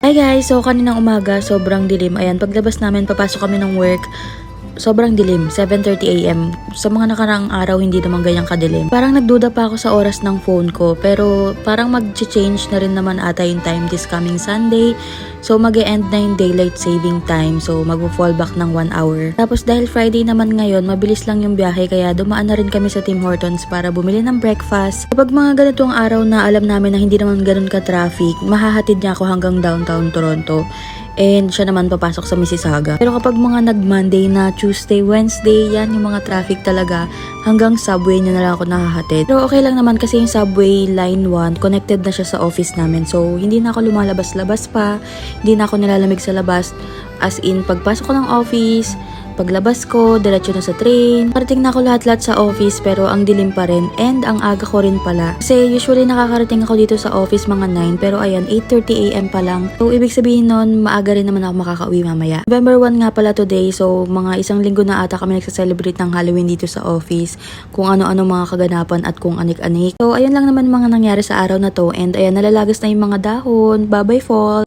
Hi guys! So kaninang umaga, sobrang dilim. Ayan, paglabas namin, papasok kami ng work. Sobrang dilim, 7:30 AM. Sa mga nakaraang araw, hindi naman ganyang kadilim. Parang nagduda pa ako sa oras ng phone ko, pero parang mag-change na rin naman ata yung time this coming Sunday. So mag-e-end na yung daylight saving time, so mag-fall back ng 1 hour. Tapos dahil Friday naman ngayon, mabilis lang yung biyahe, kaya dumaan na rin kami sa Tim Hortons para bumili ng breakfast. Kapag mga ganitong araw na alam namin na hindi naman ganun ka-traffic, mahahatid niya ako hanggang downtown Toronto. And siya naman papasok sa Mississauga. Pero kapag mga nag-Monday na Tuesday, Wednesday, yan yung mga traffic talaga. Hanggang subway niya na lang ako nakahatid. Pero okay lang naman kasi yung subway line 1, connected na siya sa office namin. So, hindi na ako lumalabas-labas pa. Hindi na ako nilalamig sa labas. As in, pagpasok ko ng office, paglabas ko, diretso na sa train. Parating na ako lahat-lahat sa office pero ang dilim pa rin and ang aga ko rin pala. Kasi usually nakakarating ako dito sa office mga 9 pero ayan 8:30 AM pa lang. So ibig sabihin nun maaga rin naman ako makakauwi mamaya. November 1 nga pala today, so mga isang linggo na ata kami nagsa-celebrate ng Halloween dito sa office. Kung ano-ano mga kaganapan at kung anik-anik. So ayun lang naman mga nangyari sa araw na to and ayan nalalagas na yung mga dahon. Bye-bye fall!